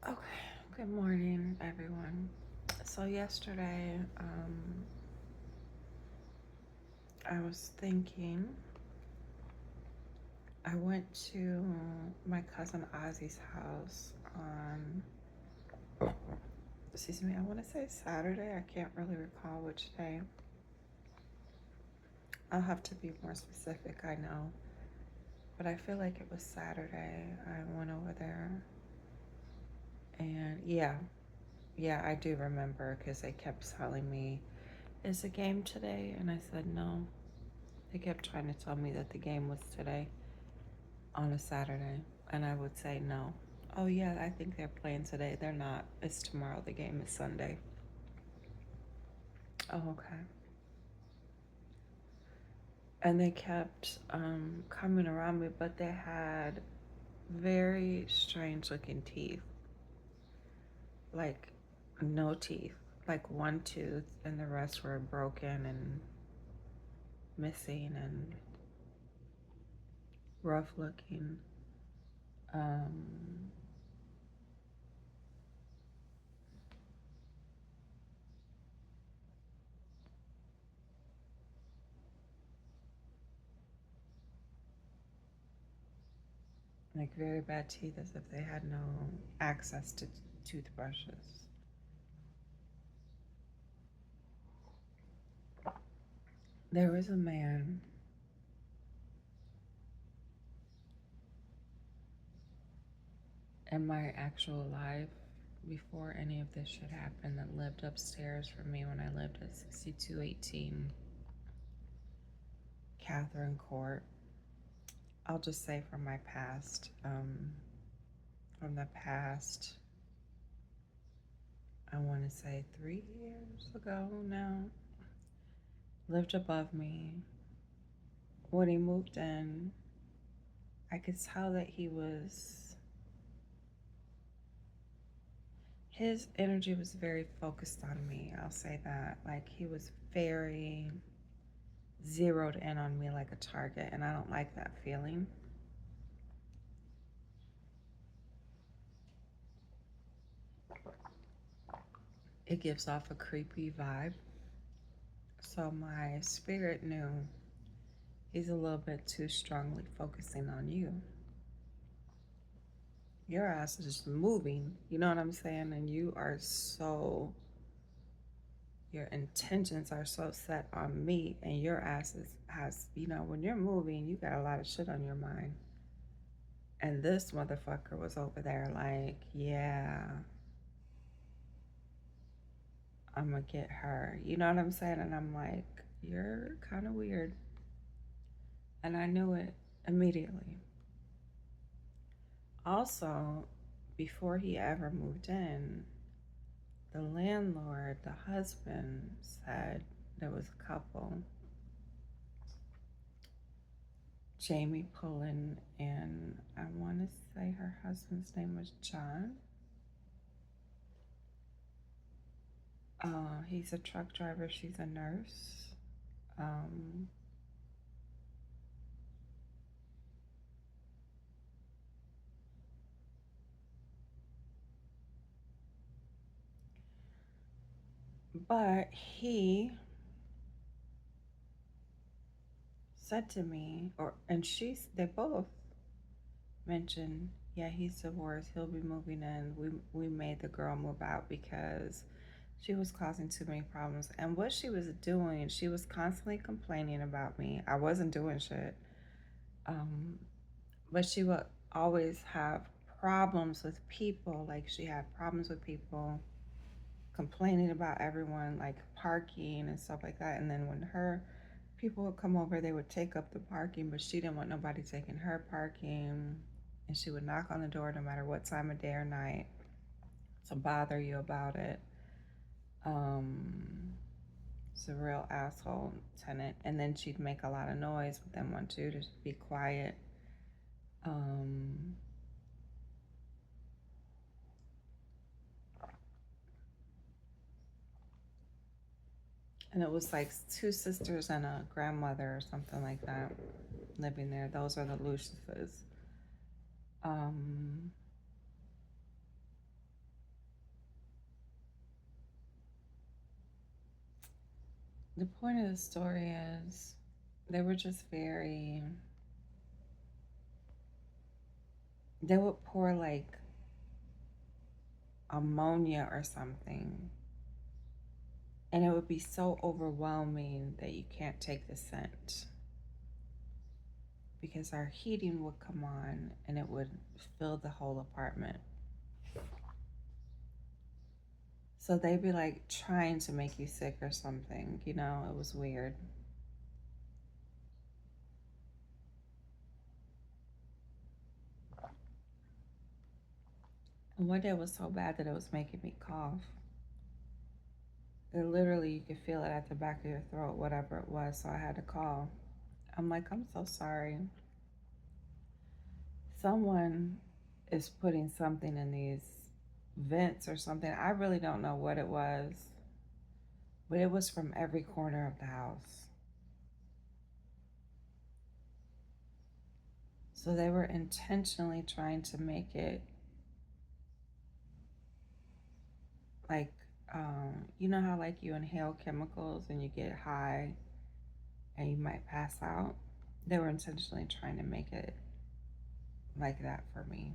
Okay, good morning, everyone. So, yesterday, I was thinking, I went to my cousin Ozzy's house on, excuse me, I want to say Saturday. I can't really recall which day. I'll have to be more specific, I know. But I feel like it was Saturday. I went over there. And yeah, I do remember because they kept telling me, is the game today? And I said no. They kept trying to tell me that the game was today on a Saturday, and I would say no. Oh, yeah, I think they're playing today. They're not. It's tomorrow. The game is Sunday. Oh, okay. And they kept coming around me, but they had very strange looking teeth. Like, no teeth. Like one tooth, and the rest were broken and missing and rough looking. Um, like very bad teeth, as if they had no access to toothbrushes. There was a man in my actual life before any of this shit happened that lived upstairs from me when I lived at 6218 Catherine Court. I'll just say from my past, from the past, I want to say 3 years ago now, lived above me. When he moved in, I could tell that his energy was very focused on me. I'll say that. Like, he was very zeroed in on me like a target, and I don't like that feeling. It gives off a creepy vibe. So my spirit knew he's a little bit too strongly focusing on you. Your ass is just moving, you know what I'm saying? And your intentions are so set on me, and your ass when you're moving, you got a lot of shit on your mind. And this motherfucker was over there like, yeah, I'm gonna get her. You know what I'm saying? And I'm like, you're kind of weird. And I knew it immediately. Also, before he ever moved in, the landlord, the husband, said there was a couple, Jamie Pullen, and I want to say her husband's name was John. He's a truck driver, she's a nurse. Um, but he said to me, they both mentioned, yeah, he's divorced, he'll be moving in. We made the girl move out because she was causing too many problems. And what she was doing, she was constantly complaining about me. I wasn't doing shit. Um, but she would always have problems with people. Like, she had problems with people, complaining about everyone, like parking and stuff like that. And then when her people would come over, they would take up the parking, but she didn't want nobody taking her parking. And she would knock on the door no matter what time of day or night to bother you about it. Um, it's a real asshole tenant. And then she'd make a lot of noise with them want you to be quiet. Um, and it was like two sisters and a grandmother or something like that living there. Those are the Lucises. Um, The point of the story is they were just very, they would pour like ammonia or something, and it would be so overwhelming that you can't take the scent because our heating would come on and it would fill the whole apartment. So they'd be like trying to make you sick or something, you know, it was weird. And one day it was so bad that it was making me cough. It literally, you could feel it at the back of your throat, whatever it was, so I had to call. I'm like, I'm so sorry. Someone is putting something in these vents or something. I really don't know what it was, but it was from every corner of the house. So they were intentionally trying to make it like, you know how like you inhale chemicals and you get high and you might pass out? They were intentionally trying to make it like that for me.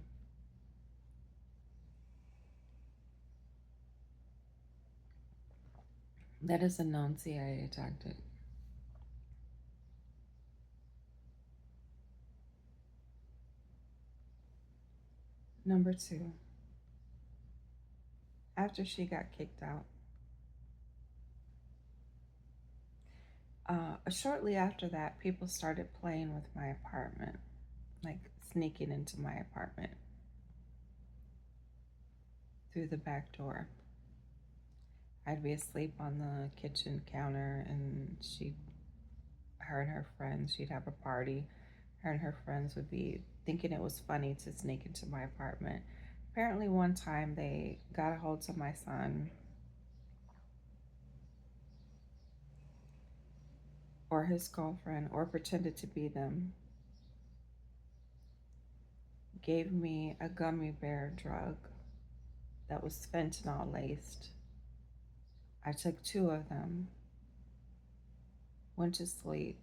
That is a known CIA tactic. Number two, after she got kicked out, shortly after that, people started playing with my apartment, like sneaking into my apartment through the back door. I'd be asleep on the kitchen counter, and her and her friends, she'd have a party. Her and her friends would be thinking it was funny to sneak into my apartment. Apparently, one time they got a hold of my son or his girlfriend or pretended to be them, gave me a gummy bear drug that was fentanyl laced. I took two of them, went to sleep,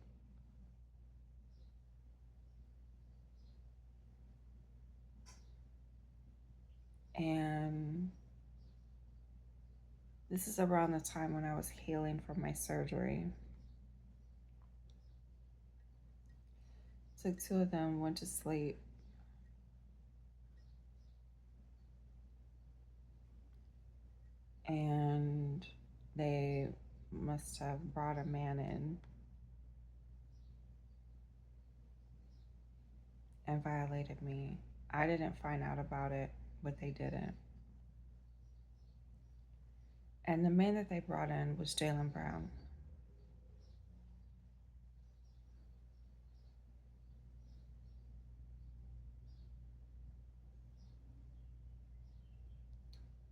and this is around the time when I was healing from my surgery. Took two of them, went to sleep, and they must have brought a man in and violated me. I didn't find out about it, but they didn't. And the man that they brought in was Jaylen Brown.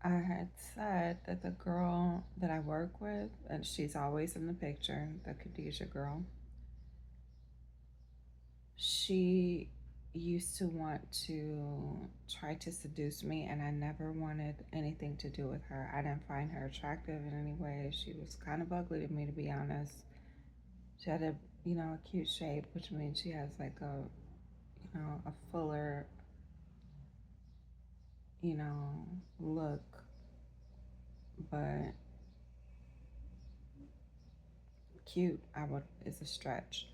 I had said that the girl that I work with, and she's always in the picture, the Khadijah girl, she used to want to try to seduce me, and I never wanted anything to do with her. I didn't find her attractive in any way. She was kind of ugly to me, to be honest. She had a cute shape, which means she has like a fuller, look, but cute, I would is a stretch.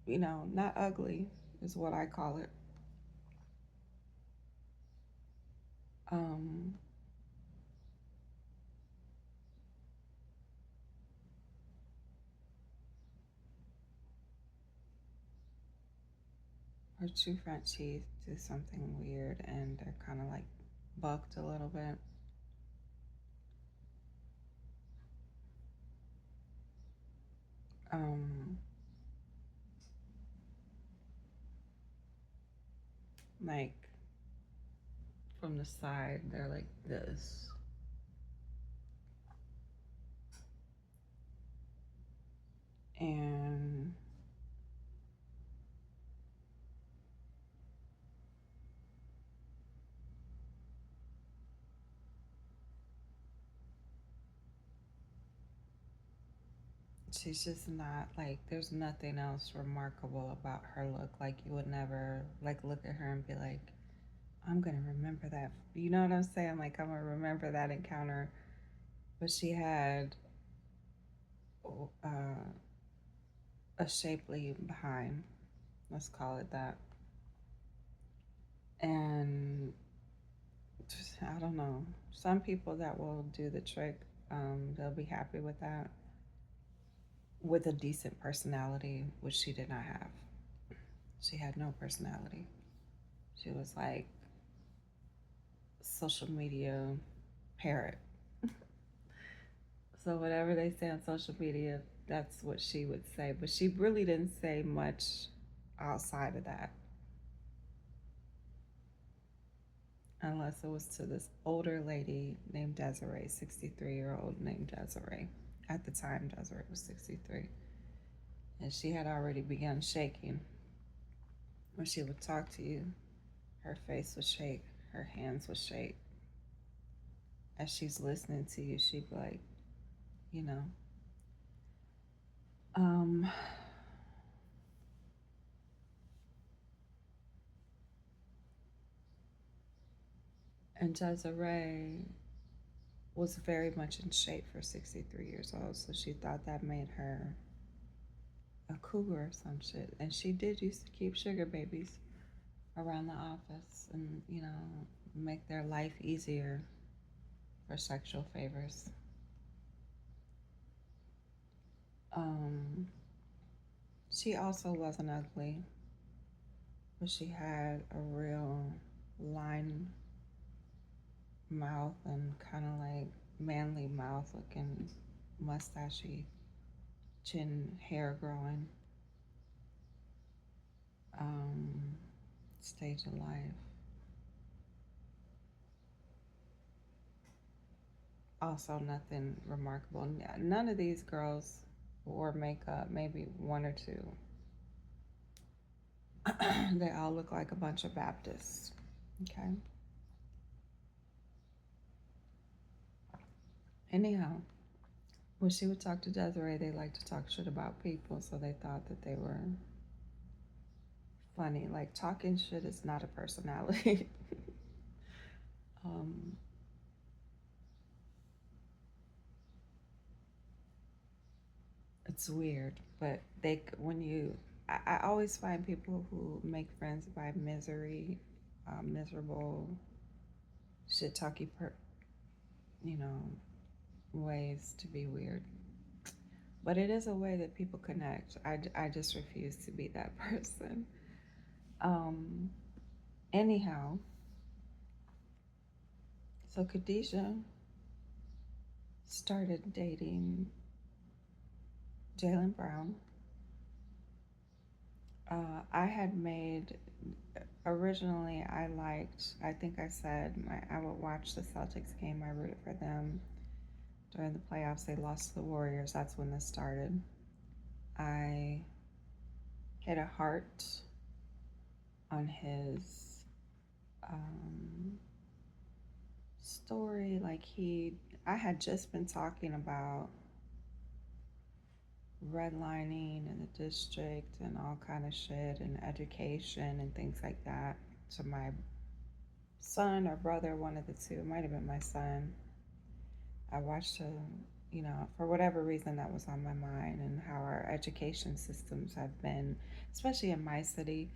Not ugly is what I call it. Um, her two front teeth do something weird, and they're kind of like bucked a little bit. Um, like from the side, they're like this. And She's just not like, there's nothing else remarkable about her look. Like, you would never like look at her and be like, I'm gonna remember that. You know what I'm saying? Like, I'm gonna remember that encounter. But she had uh, a shapely behind, let's call it that. And just, I don't know. Some people that will do the trick, they'll be happy with that. With a decent personality, which she did not have. She had no personality. She was like social media parrot. So whatever they say on social media, that's what she would say. But she really didn't say much outside of that, unless it was to this older lady named Desiree, 63-year-old named Desiree. At the time, Desiree was 63. And she had already begun shaking. When she would talk to you, her face would shake, her hands would shake. As she's listening to you, she'd be like, you know, um, and Desiree was very much in shape for 63 years old, so she thought that made her a cougar or some shit. And she did used to keep sugar babies around the office and, make their life easier for sexual favors. Um, she also wasn't ugly, but she had a real line mouth and kind of like manly mouth looking, mustachy, chin hair growing, um, stage of life. Also, nothing remarkable. None of these girls wore makeup, maybe one or two. They all look like a bunch of Baptists. Okay. Anyhow, when she would talk to Desiree, they liked to talk shit about people, so they thought that they were funny. Like, talking shit is not a personality. um, it's weird, but when I always find people who make friends by misery, miserable, shit talky, you know, ways to be weird. But it is a way that people connect. I just refuse to be that person. Um, anyhow, so Khadijah started dating Jalen Brown. I had made originally. I think I said I would watch the Celtics game. I rooted for them during the playoffs. They lost to the Warriors. That's when this started. I hit a heart on his um, story. I had just been talking about redlining in the district and all kind of shit and education and things like that to my son or brother, one of the two. It might have been my son. I watched him, for whatever reason that was on my mind and how our education systems have been, especially in my city,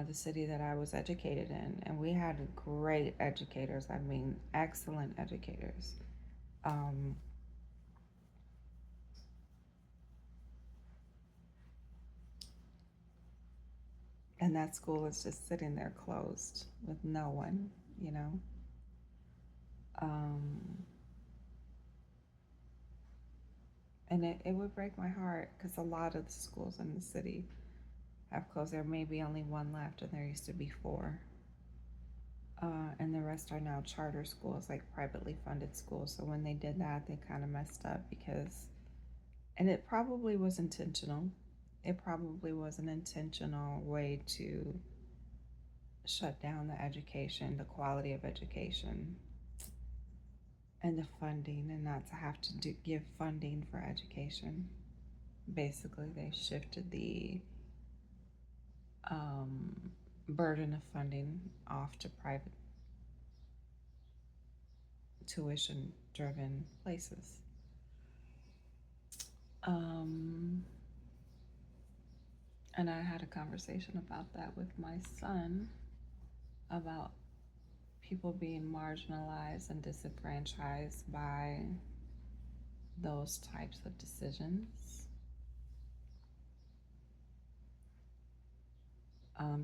the city that I was educated in. And we had great educators, I mean, excellent educators. Um, and that school is just sitting there closed with no one, you know. Um, and it would break my heart because a lot of the schools in the city have closed. There may be only one left, and there used to be four. And the rest are now charter schools, like privately funded schools. So when they did that, they kind of messed up and it probably was intentional. It probably was an intentional way to shut down the education, the quality of education, and the funding, and not to have to give funding for education. Basically, they shifted the um, burden of funding off to private tuition driven places. Um, and I had a conversation about that with my son about people being marginalized and disenfranchised by those types of decisions,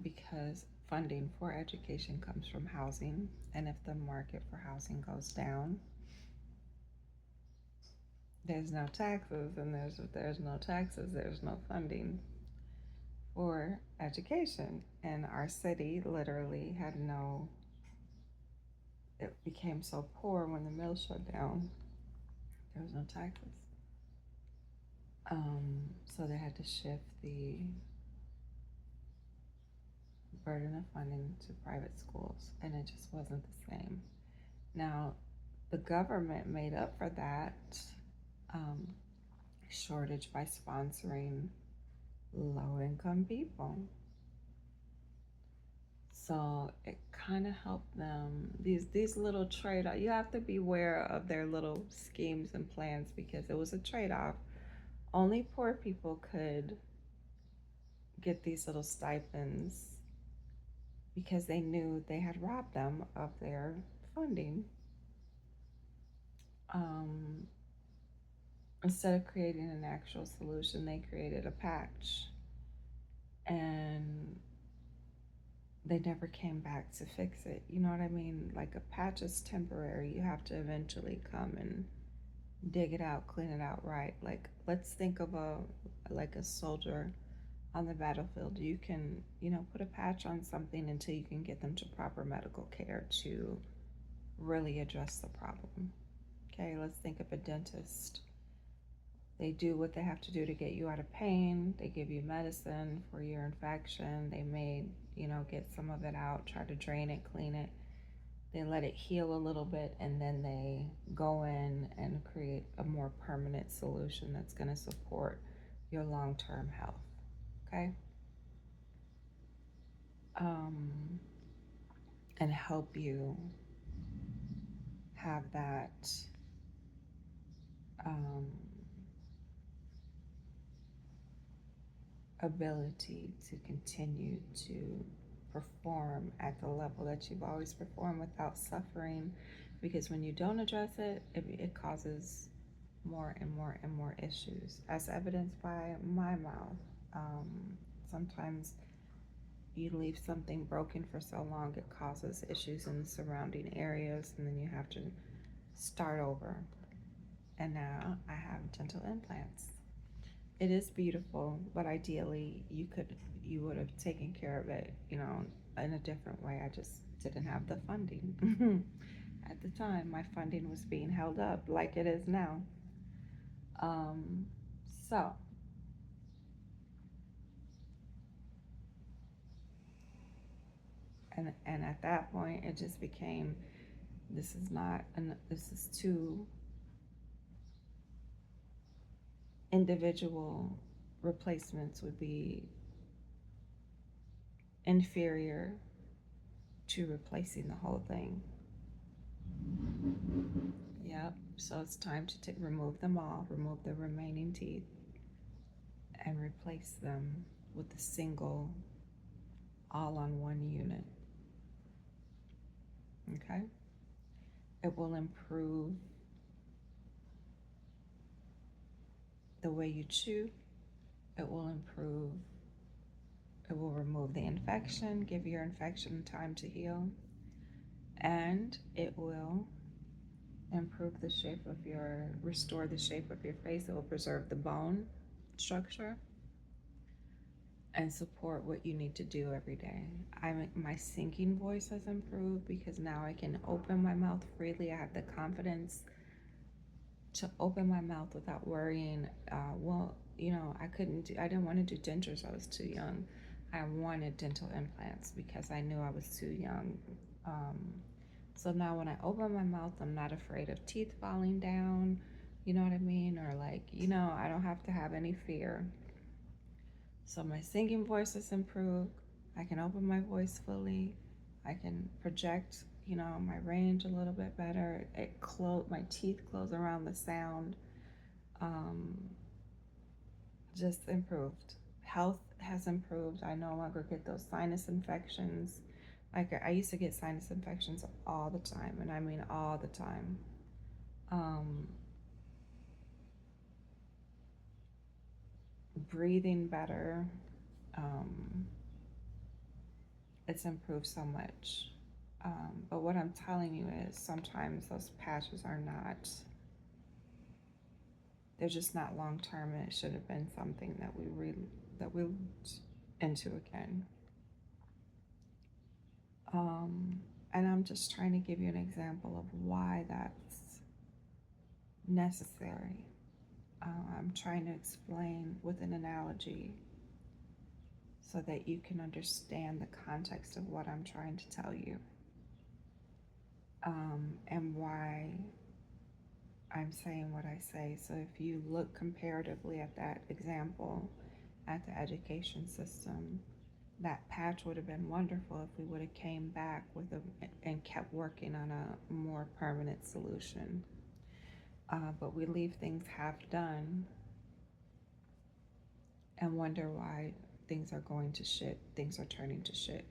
because funding for education comes from housing, and if the market for housing goes down, there's no taxes, and if there's no taxes, there's no funding for education. And our city literally had no, it became so poor when the mill shut down, there was no taxes. So they had to shift the burden of funding to private schools, and it just wasn't the same. Now, the government made up for that um, shortage by sponsoring low income people. So it kind of helped them. These little trade off. You have to beware of their little schemes and plans because it was a trade off. Only poor people could get these little stipends because they knew they had robbed them of their funding. Um, Instead of creating an actual solution, they created a patch, and they never came back to fix it. You know what I mean? Like a patch is temporary. You have to eventually come and dig it out, clean it out right. Like let's think of a soldier on the battlefield. You can, put a patch on something until you can get them to proper medical care to really address the problem. Okay, let's think of a dentist. They do what they have to do to get you out of pain. They give you medicine for your infection. They may, get some of it out, try to drain it, clean it. They let it heal a little bit, and then they go in and create a more permanent solution that's going to support your long term health. Okay? And help you have that um, ability to continue to perform at the level that you've always performed without suffering, because when you don't address it, it causes more and more and more issues, as evidenced by my mouth. um, Sometimes you leave something broken for so long, it causes issues in the surrounding areas, and then you have to start over. And now I have dental implants. It is beautiful, but ideally you would have taken care of it, in a different way. I just didn't have the funding. At the time, my funding was being held up like it is now. Um, so, and at that point, it just became, this is two individual replacements would be inferior to replacing the whole thing. Yep. So it's time to remove them all, remove the remaining teeth, and replace them with a single, all on one unit. Okay? It will improve the way you chew. It will improve, it will remove the infection, give your infection time to heal, and it will improve the shape of restore the shape of your face. It will preserve the bone structure and support what you need to do every day. My singing voice has improved because now I can open my mouth freely. I have the confidence to open my mouth without worrying. I didn't want to do dentures. I was too young. I wanted dental implants because I knew I was too young. Um, so now when I open my mouth, I'm not afraid of teeth falling down. You know what I mean? Or like, I don't have to have any fear. So my singing voice is improved. I can open my voice fully. I can project, my range a little bit better. My teeth close around the sound. Um, just improved. Health has improved. I no longer get those sinus infections. Like I used to get sinus infections all the time, and I mean all the time. Um, Breathing better. Um, it's improved so much. But what I'm telling you is sometimes those patches are not, they're just not long term, and it should have been something that we looked into again. Um, and I'm just trying to give you an example of why that's necessary. I'm trying to explain with an analogy so that you can understand the context of what I'm trying to tell you, and why I'm saying what I say. So if you look comparatively at that example at the education system, that patch would have been wonderful if we would have came back with and kept working on a more permanent solution. But we leave things half done and wonder why things are going to shit. Things are turning to shit.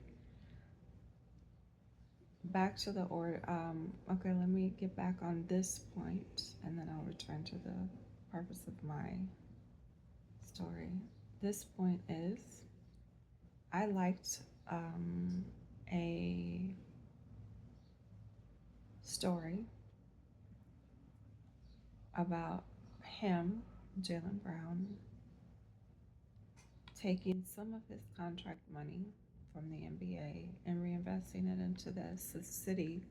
Back to the order. Okay, let me get back on this point, and then I'll return to the purpose of my story. This point is I liked a story about him, Jaylen Brown, taking some of his contract money from the NBA and reinvesting it into the city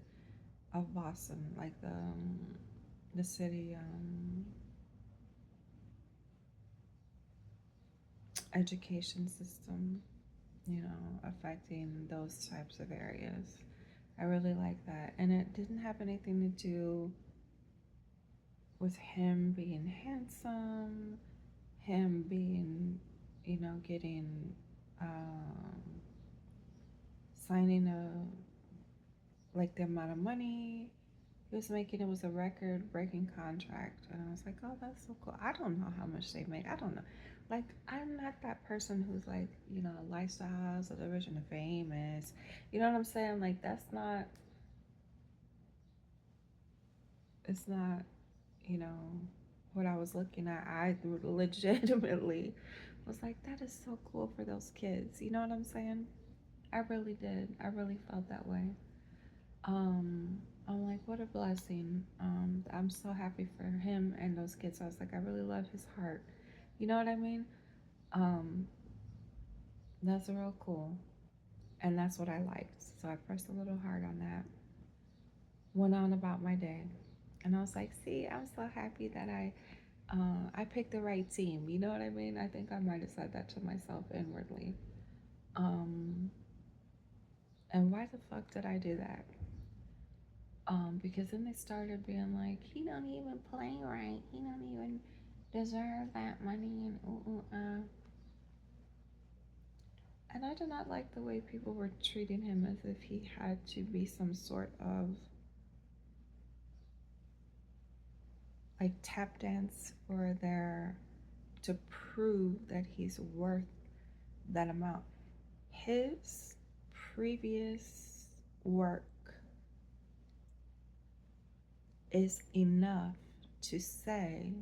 of Boston, like the city education system, affecting those types of areas. I really like that. And it didn't have anything to do with him being handsome, him being, getting, signing like the amount of money he was making. It was a record breaking contract. And I was like, oh, that's so cool. I don't know how much they make. I don't know. Like, I'm not that person who's like, lifestyles or the rich and the famous. You know what I'm saying? Like, it's not, you know, what I was looking at. I legitimately was like, that is so cool for those kids. You know what I'm saying? I really did. I really felt that way. Um, I'm like, what a blessing. I'm so happy for him and those kids. I was like, I really love his heart. You know what I mean? Um, that's real cool. And that's what I liked. So I pressed a little hard on that. Went on about my day. And I was like, see, I'm so happy that I picked the right team. You know what I mean? I think I might have said that to myself inwardly. Um, and why the fuck did I do that? Because then they started being like, he don't even play right. He don't even deserve that money and And I did not like the way people were treating him as if he had to be some sort of like tap dance for their to prove that he's worth that amount. His previous work is enough to say,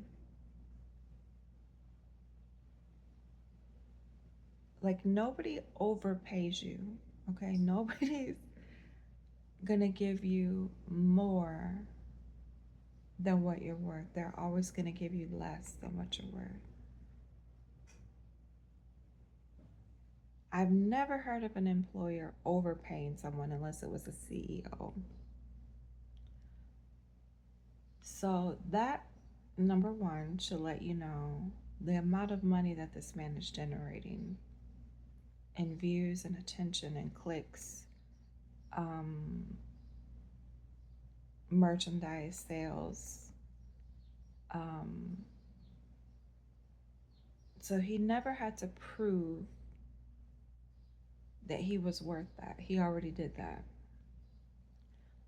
like, nobody overpays you, okay? Nobody's gonna give you more than what you're worth. They're always gonna give you less than what you're worth. I've never heard of an employer overpaying someone unless it was a CEO. So that, number one, should let you know the amount of money that this man is generating in views and attention and clicks, um, merchandise sales, Um, so he never had to prove that he was worth that. He already did that.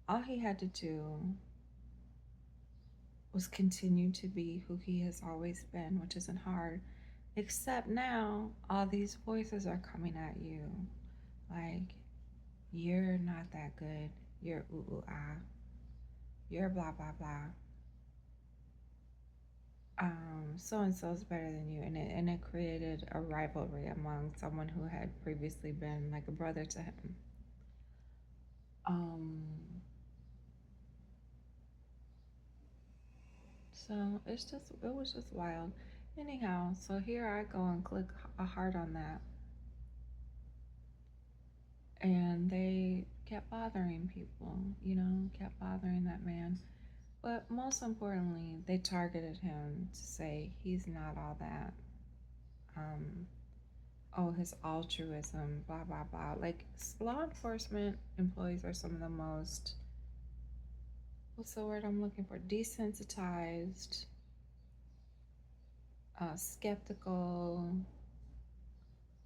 All he had to do was continue to be who he has always been, which isn't hard. Except now, all these voices are coming at you. Like, you're not that good. You're ooh ooh ah. You're blah blah blah. So and so is better than you, and it created a rivalry among someone who had previously been like a brother to him. Um, so it was just wild. Anyhow, so here I go and click a heart on that, and they kept bothering people, kept bothering that man. But most importantly, they targeted him to say he's not all that. Um, oh, his altruism, blah, blah, blah. Like, law enforcement employees are some of the most, what's the word I'm looking for? Desensitized, skeptical,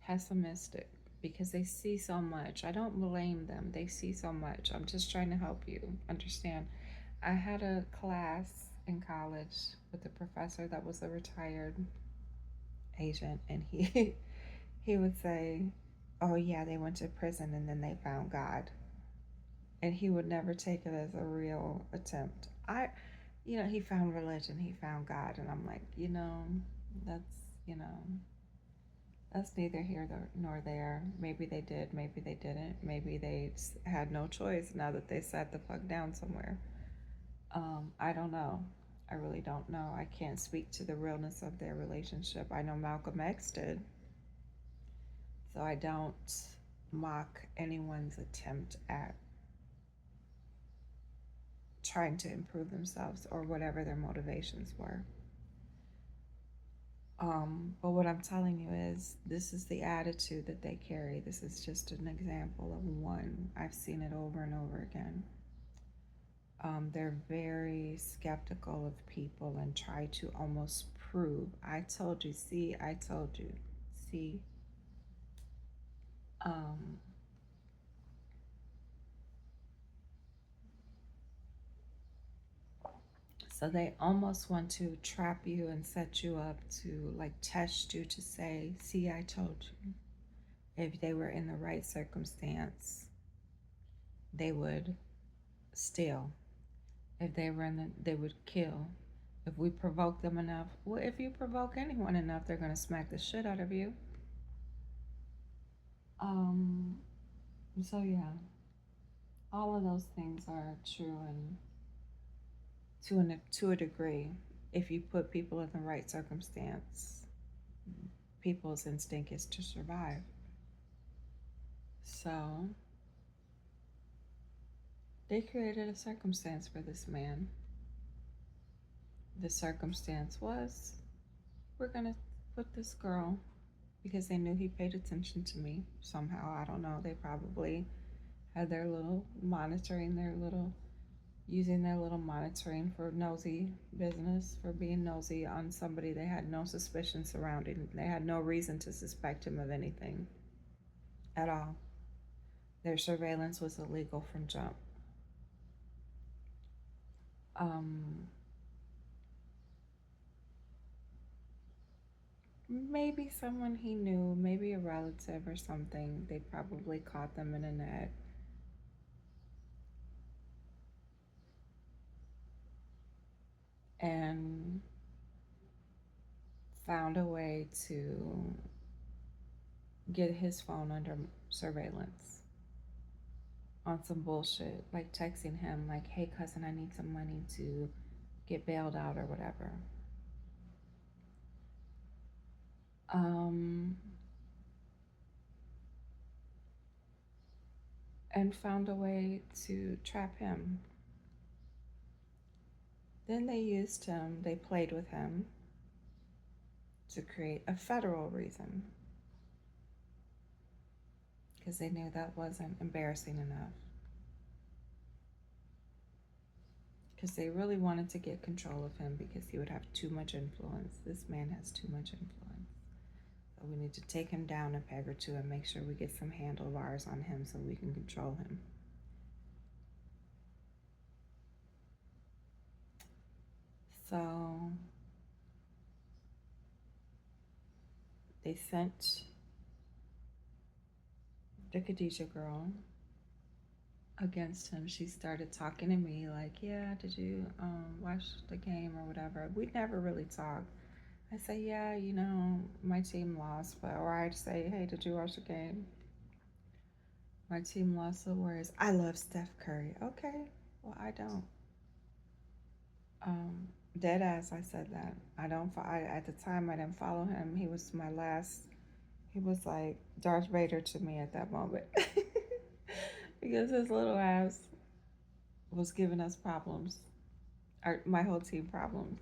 pessimistic, because they see so much. I don't blame them. They see so much. I'm just trying to help you understand. I had a class in college with a professor that was a retired agent, and he would say, "Oh yeah, they went to prison and then they found God," and he would never take it as a real attempt. He found religion, he found God, and I'm like, that's you know that's neither here nor there. Maybe they did, maybe they didn't, maybe they had no choice now that they sat the fuck down somewhere. I don't know. I really don't know. I can't speak to the realness of their relationship. I know Malcolm X did, so I don't mock anyone's attempt at trying to improve themselves or whatever their motivations were. But what I'm telling you is this is the attitude that they carry. This is just an example of one. I've seen it over and over again. They're very skeptical of people and try to almost prove, I told you, see, I told you, see. Um, so they almost want to trap you and set you up to like test you to say, see, I told you. If they were in the right circumstance, they would steal. If they were in they would kill. If we provoke them enough, well, if you provoke anyone enough, they're gonna smack the shit out of you. Um, so yeah, all of those things are true, and to a degree, if you put people in the right circumstance, people's instinct is to survive. So they created a circumstance for this man. The circumstance was, we're gonna put this girl, because they knew he paid attention to me somehow. I don't know. They probably had their little monitoring, using their little monitoring for nosy business, for being nosy on somebody they had no suspicion surrounding. They had no reason to suspect him of anything at all. Their surveillance was illegal from jump. Um, Maybe someone he knew, maybe a relative or something. They probably caught them in a net and found a way to get his phone under surveillance on some bullshit, like texting him, like, hey, cousin, I need some money to get bailed out or whatever. Um, and found a way to trap him. Then they used him, they played with him to create a federal reason because they knew that wasn't embarrassing enough. because they really wanted to get control of him because he would have too much influence. This man has too much influence. So we need to take him down a peg or two and make sure we get some handlebars on him so we can control him. So they sent the Khadijah girl against him. She started talking to me like, yeah, did you watch the game or whatever? We never really talked. I say, yeah, my team lost, but or I'd say, hey, did you watch the game? My team lost. So whereas I love Steph Curry. Okay, well I don't. Um, Dead ass, I said that. I don't. At the time I didn't follow him. He was my last. He was like Darth Vader to me at that moment because his little ass was giving us problems, or my whole team problems.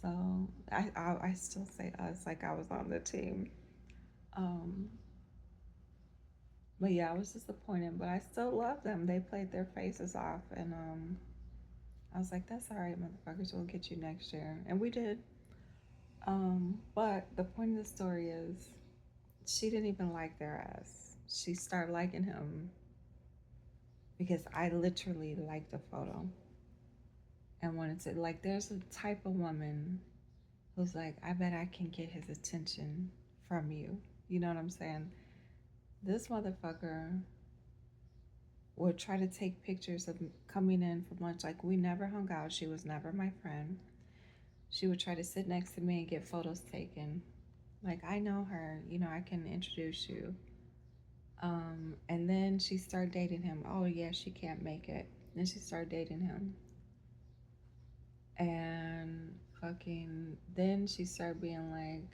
So I still say us like I was on the team. Um, but yeah, I was disappointed, but I still love them. They played their faces off, and I was like, that's all right, motherfuckers. We'll get you next year, and we did. But the point of the story is, she didn't even like their ass. She started liking him because I literally liked the photo and wanted to like. There's a type of woman who's like, I bet I can get his attention from you. You know what I'm saying? This motherfucker would try to take pictures of coming in from lunch. Like, we never hung out. She was never my friend. She would try to sit next to me and get photos taken. Like, I know her. I can introduce you. And then she started dating him. Oh, yeah, she can't make it. Then she started dating him. And then she started being like,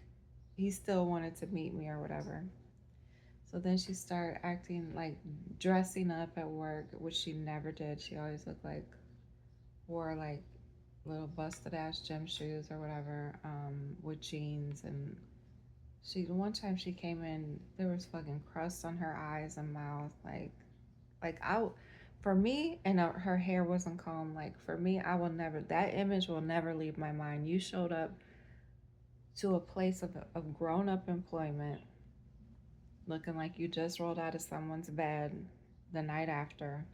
he still wanted to meet me or whatever. So then she started acting like dressing up at work, which she never did. She always looked like, wore like little busted ass gym shoes or whatever, with jeans. And one time she came in, there was fucking crust on her eyes and mouth, like I, for me, and her hair wasn't combed. Like for me, I will never. That image will never leave my mind. You showed up to a place of grown up employment, looking like you just rolled out of someone's bed the night after.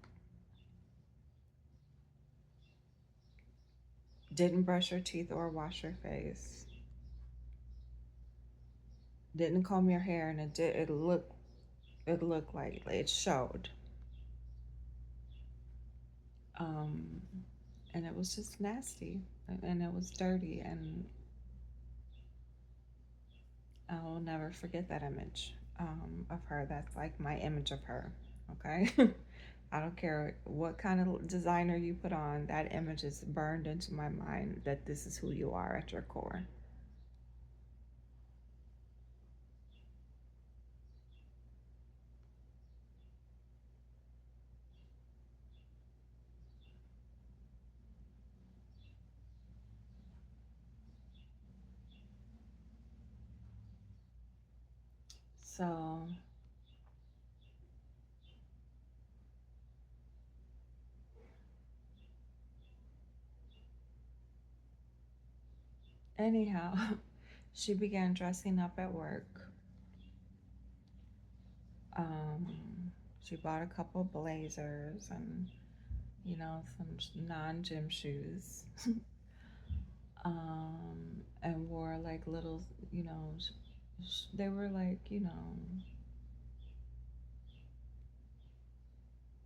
Didn't brush your teeth or wash your face. Didn't comb your hair, and it looked like it showed. Um, and it was just nasty, and it was dirty, and I'll never forget that image of her. That's like my image of her. Okay. I don't care what kind of designer you put on, that image is burned into my mind that this is who you are at your core. So, anyhow, she began dressing up at work. Um, she bought a couple blazers and, some non gym shoes. And wore like little, they were like,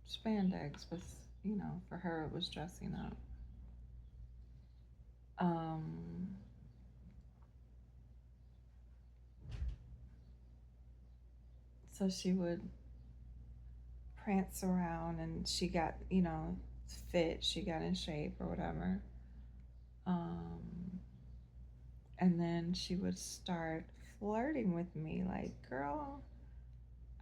spandex, but, for her it was dressing up. Um, so she would prance around and she got, fit, she got in shape or whatever. Um, and then she would start flirting with me like, girl,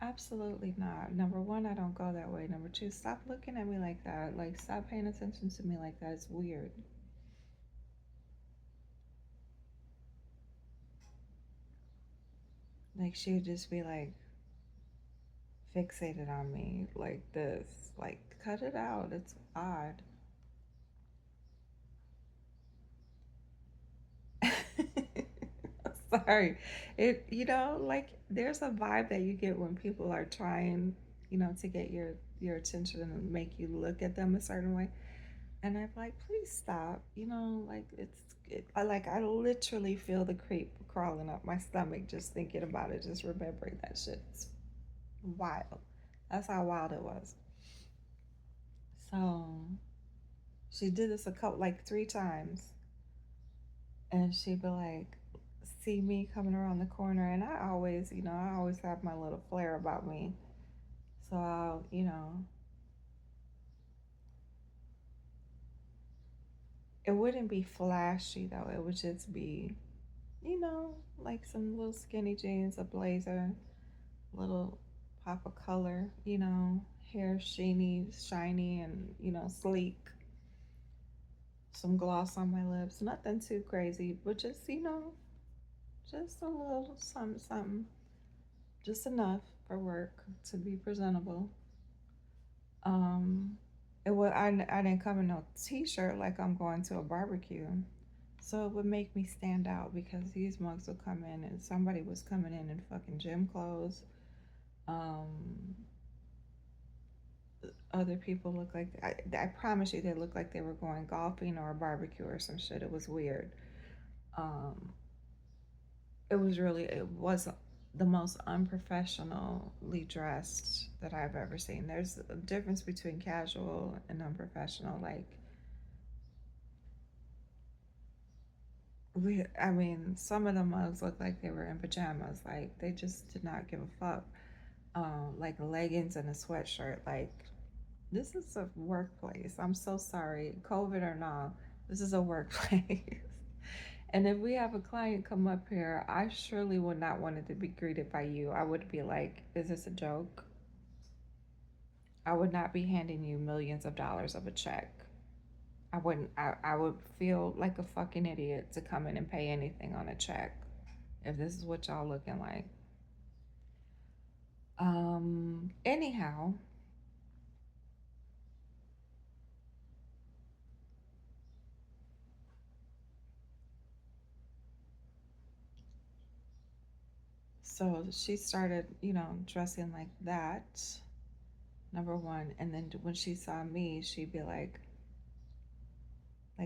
absolutely not. Number one, I don't go that way. Number two, stop looking at me like that. Like, stop paying attention to me like that. It's weird. Like, she would just be like fixated on me like this. Like, cut it out. It's odd. Sorry. It, like there's a vibe that you get when people are trying, to get your attention and make you look at them a certain way. And I'm like, please stop. Like I literally feel the creep crawling up my stomach just thinking about it, just remembering that shit. It's wild. That's how wild it was. So she did this a couple, like 3 times, and she'd be like, see me coming around the corner, and I always have my little flair about me. So it wouldn't be flashy though. It would just be, like some little skinny jeans, a blazer, little pop of color, hair shiny and, sleek, some gloss on my lips, nothing too crazy, but just, just a little something, something, just enough for work to be presentable. Um, I didn't come in no t-shirt like I'm going to a barbecue. So it would make me stand out because these mugs would come in and somebody was coming in fucking gym clothes. Um, Other people look like I promise you they looked like they were going golfing or a barbecue or some shit. It was weird. Um, it was the most unprofessionally dressed that I've ever seen. There's a difference between casual and unprofessional. Like I mean, some of the mugs looked like they were in pajamas. Like they just did not give a fuck. Like leggings and a sweatshirt. Like this is a workplace. I'm so sorry, COVID or not. This is a workplace. And if we have a client come up here, I surely would not want it to be greeted by you. I would be like, is this a joke? I would not be handing you millions of dollars of a check. I wouldn't, I would feel like a fucking idiot to come in and pay anything on a check if this is what y'all looking like. Anyhow, so she started, dressing like that, number one. And then when she saw me, she'd be like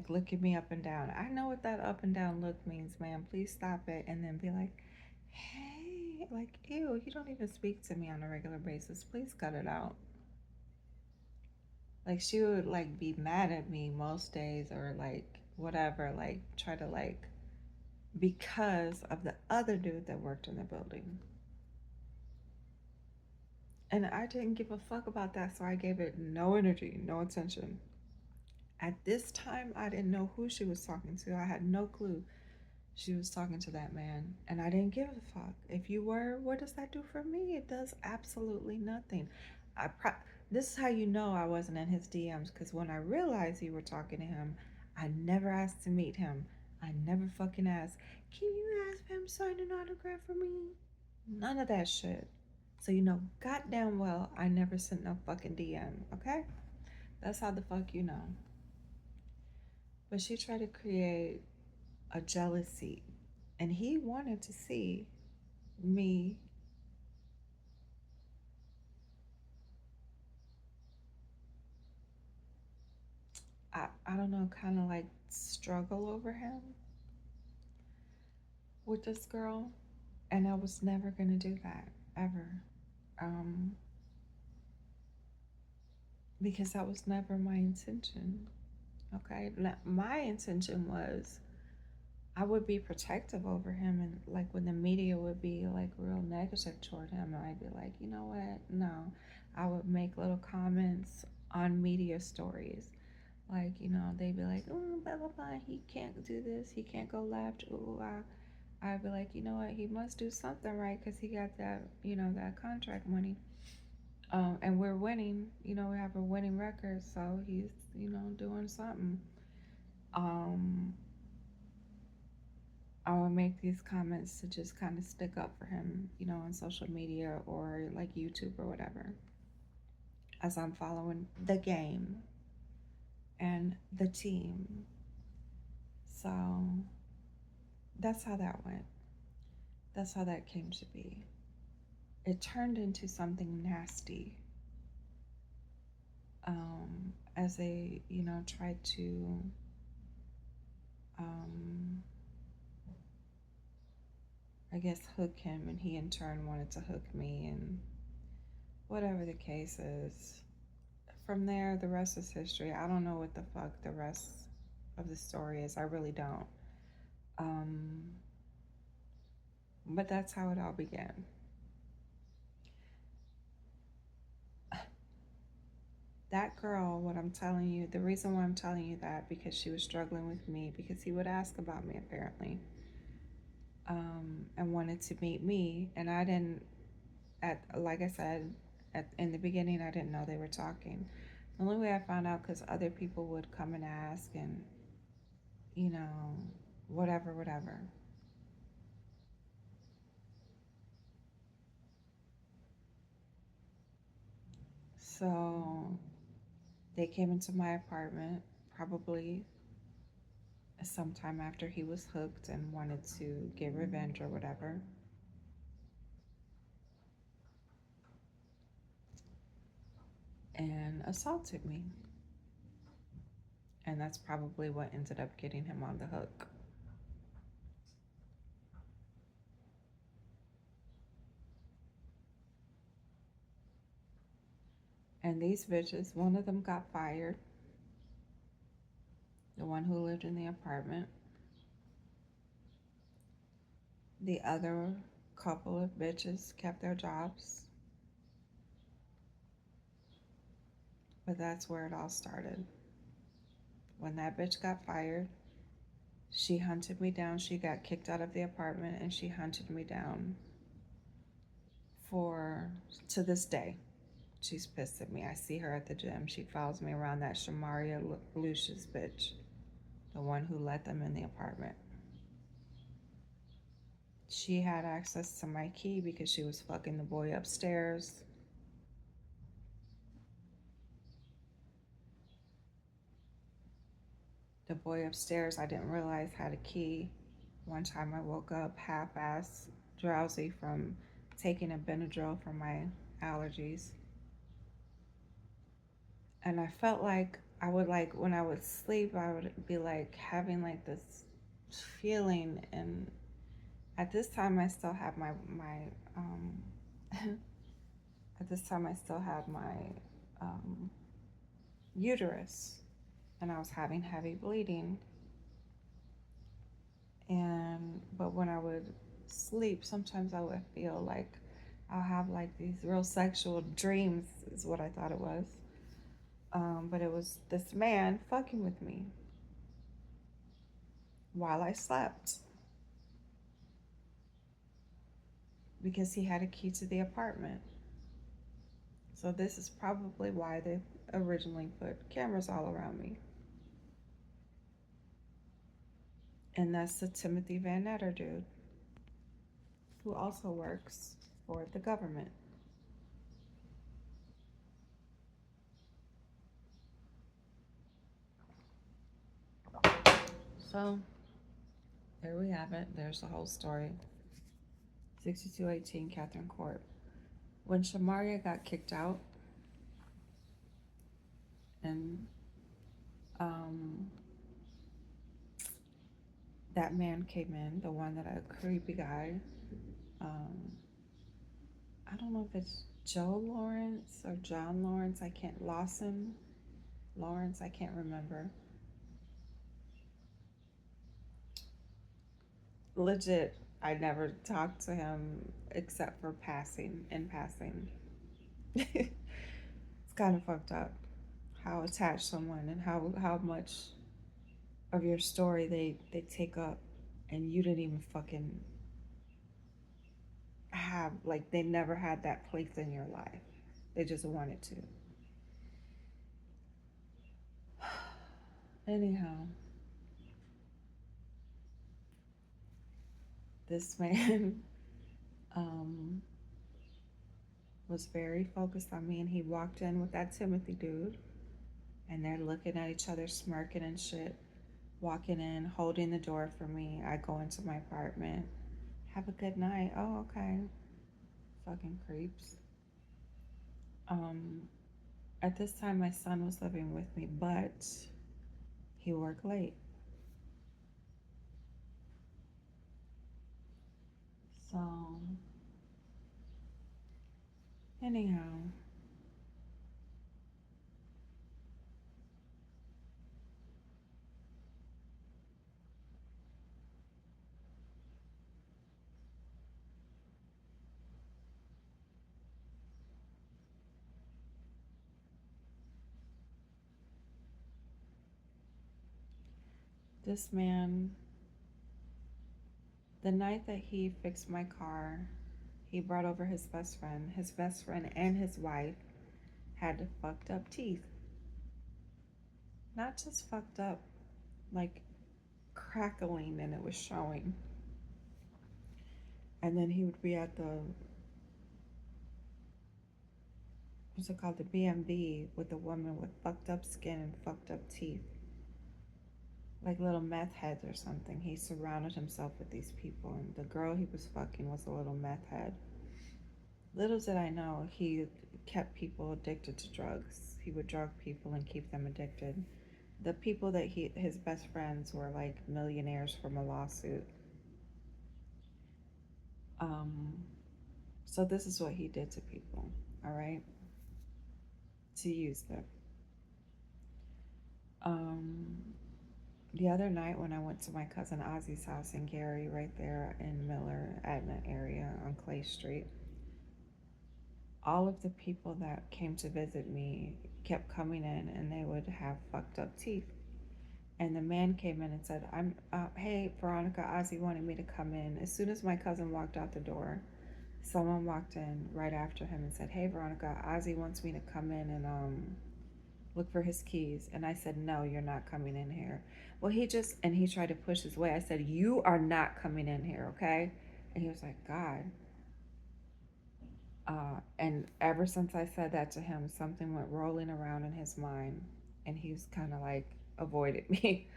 looking me up and down. I know what that up and down look means, ma'am. Please stop it. And then be like, hey, like, ew, you don't even speak to me on a regular basis. Please cut it out. Like, she would like be mad at me most days or like whatever, like try to like, because of the other dude that worked in the building. And I didn't give a fuck about that, so I gave it no energy, no attention. At this time, I didn't know who she was talking to. I had no clue she was talking to that man, and I didn't give a fuck. If you were, what does that do for me? It does absolutely nothing. I pro- this is how you know I wasn't in his DMs, because when I realized you were talking to him, I never asked to meet him. I never fucking asked, can you ask him to sign an autograph for me? None of that shit. So you know goddamn well I never sent no fucking DM, okay? That's how the fuck you know. But she tried to create a jealousy, and he wanted to see me. I don't know, kind of like struggle over him with this girl. And I was never going to do that, ever. Um, because that was never my intention. Okay. Now, my intention was I would be protective over him. And like when the media would be like real negative toward him, I'd be like, you know what? No. I would make little comments on media stories. Like, they'd be like, oh, blah, blah, blah. He can't do this. He can't go left. Ooh, I'd be like, you know what? He must do something right because he got that, that contract money. And we're winning. We have a winning record. So he's, doing something. Um, I would make these comments to just kind of stick up for him, on social media or like YouTube or whatever, as I'm following the game and the team. So that's how that went. that's how that came to be. It turned into something nasty, as they, tried to, um, I guess, hook him, and he in turn wanted to hook me, and whatever the case is. From there, the rest is history. I don't know what the fuck the rest of the story is. I really don't. Um, but that's how it all began. That girl, what I'm telling you, the reason why I'm telling you that, because she was struggling with me, because he would ask about me apparently, and wanted to meet me, and I didn't. Like I said, in the beginning, I didn't know they were talking. The only way I found out because other people would come and ask, and you know, whatever, whatever. So they came into my apartment probably sometime after he was hooked and wanted to get revenge or whatever. And assaulted me. And that's probably what ended up getting him on the hook. And these bitches, one of them got fired, the one who lived in the apartment. The other couple of bitches kept their jobs. But that's where it all started. When that bitch got fired, she hunted me down. She got kicked out of the apartment and she hunted me down for to this day. She's pissed at me. I see her at the gym. She follows me around, that Shamaria Lucius bitch, the one who let them in the apartment. She had access to my key because she was fucking the boy upstairs. The boy upstairs, I didn't realize had a key. One time I woke up half-assed, drowsy from taking a Benadryl for my allergies. And I felt like I would, like, when I would sleep, I would be like having like this feeling. And at this time I still had my at this time I still had my um, uterus, and I was having heavy bleeding. And but when I would sleep, sometimes I would feel like I'll have like these real sexual dreams, is what I thought it was. But it was this man fucking with me while I slept because he had a key to the apartment. So this is probably why they originally put cameras all around me. And that's the Timothy Van Netter dude, who also works for the government. So there we have it. There's the whole story. 6218 Catherine Court. When Shamaria got kicked out, and um, that man came in, the one that a creepy guy, um, I don't know if it's Joe Lawrence or John Lawrence, I can't, Lawson Lawrence, I can't remember. Legit, I never talked to him except for in passing. It's kind of fucked up how attached someone and how much of your story they take up, and you didn't even fucking have, like, they never had that place in your life. They just wanted to. Anyhow, this man um, was very focused on me, and he walked in with that Timothy dude, and they're looking at each other, smirking and shit. Walking in, holding the door for me. I go into my apartment, Have a good night. Oh, okay. Fucking creeps. Um, at this time, my son was living with me, but he worked late. So, anyhow, this man, the night that he fixed my car, he brought over his best friend. His best friend and his wife had fucked up teeth. Not just fucked up, like crackling, and it was showing. And then he would be at the, what's it called, the B&B with a woman with fucked up skin and fucked up teeth, like little meth heads or something. He surrounded himself with these people, and the girl he was fucking was a little meth head. Little did I know he kept people addicted to drugs. He would drug people and keep them addicted. The people that his best friends were like millionaires from a lawsuit. Um, so this is what he did to people, all right, to use them. Um, the other night when I went to my cousin Ozzy's house in Gary, right there in Miller, Etna area on Clay Street, all of the people that came to visit me kept coming in and they would have fucked up teeth. And the man came in and said, hey, Veronica, Ozzy wanted me to come in. As soon as my cousin walked out the door, someone walked in right after him and said, hey, Veronica, Ozzy wants me to come in and look for his keys. And I said, no, you're not coming in here. Well, and he tried to push his way. I said, you are not coming in here, okay? And he was like, God. And ever since I said that to him, something went rolling around in his mind. And he's kind of like avoided me.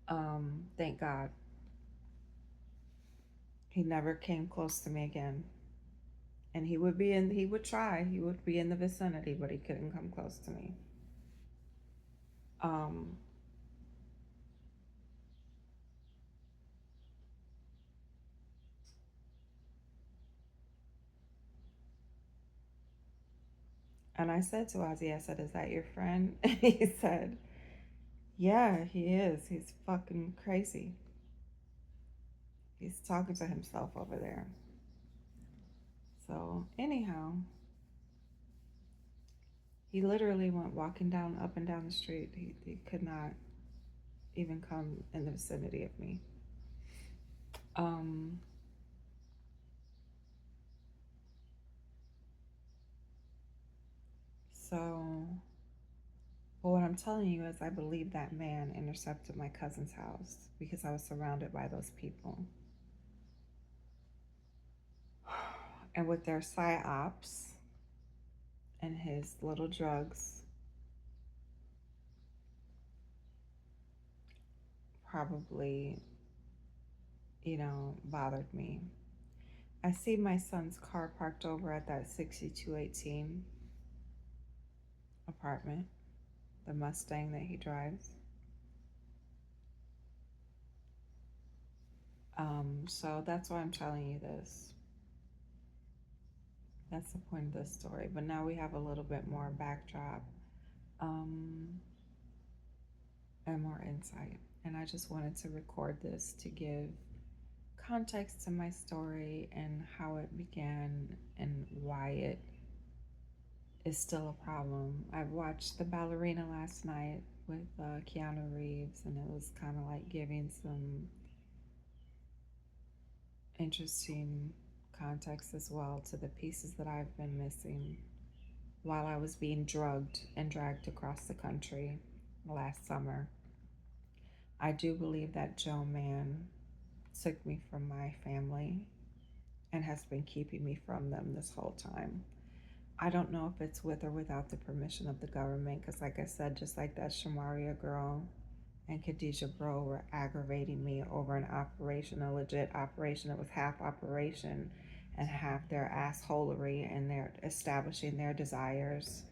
Thank God. He never came close to me again. And he would try, he would be in the vicinity, but he couldn't come close to me. Um, and I said to Ozzy, I said, is that your friend? And he said, yeah, he is. He's fucking crazy. He's talking to himself over there. So, anyhow, he literally went walking down, up and down the street. He could not even come in the vicinity of me. Um, so, but what I'm telling you is, I believe that man intercepted my cousin's house because I was surrounded by those people. And with their psyops and his little drugs, probably, bothered me. I see my son's car parked over at that 6218 apartment, the Mustang that he drives. So that's why I'm telling you this. That's the point of this story. But now we have a little bit more backdrop, um, and more insight. And I just wanted to record this to give context to my story and how it began and why it is still a problem. I watched The Ballerina last night with Keanu Reeves, and it was kind of like giving some interesting context as well to the pieces that I've been missing while I was being drugged and dragged across the country last summer. I do believe that Joe Man took me from my family and has been keeping me from them this whole time. I don't know if it's with or without the permission of the government, because, like I said, just like that Shamaria girl and Khadijah Bro were aggravating me over an operation, a legit operation that was half operation and half their assholery, and they're establishing their desires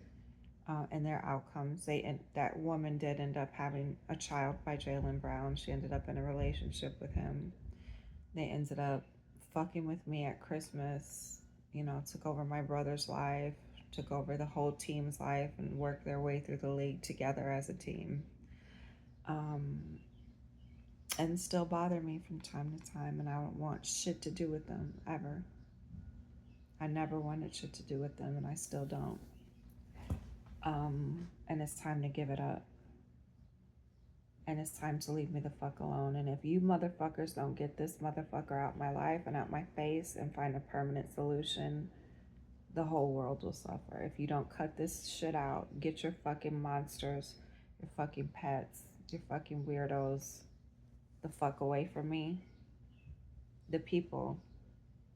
and their outcomes. That woman did end up having a child by Jaylen Brown. She ended up in a relationship with him. They ended up fucking with me at Christmas. You know, took over my brother's life, took over the whole team's life, and worked their way through the league together as a team. Um, and still bother me from time to time, and I don't want shit to do with them ever. I never wanted shit to do with them, and I still don't. And it's time to give it up. And it's time to leave me the fuck alone. And if you motherfuckers don't get this motherfucker out my life and out my face and find a permanent solution, the whole world will suffer. If you don't cut this shit out, get your fucking monsters, your fucking pets, your fucking weirdos the fuck away from me, the people.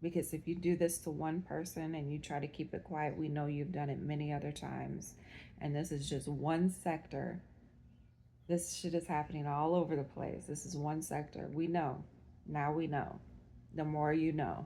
Because if you do this to one person and you try to keep it quiet, we know you've done it many other times. And this is just one sector. This shit is happening all over the place. This is one sector. We know. Now we know. The more you know.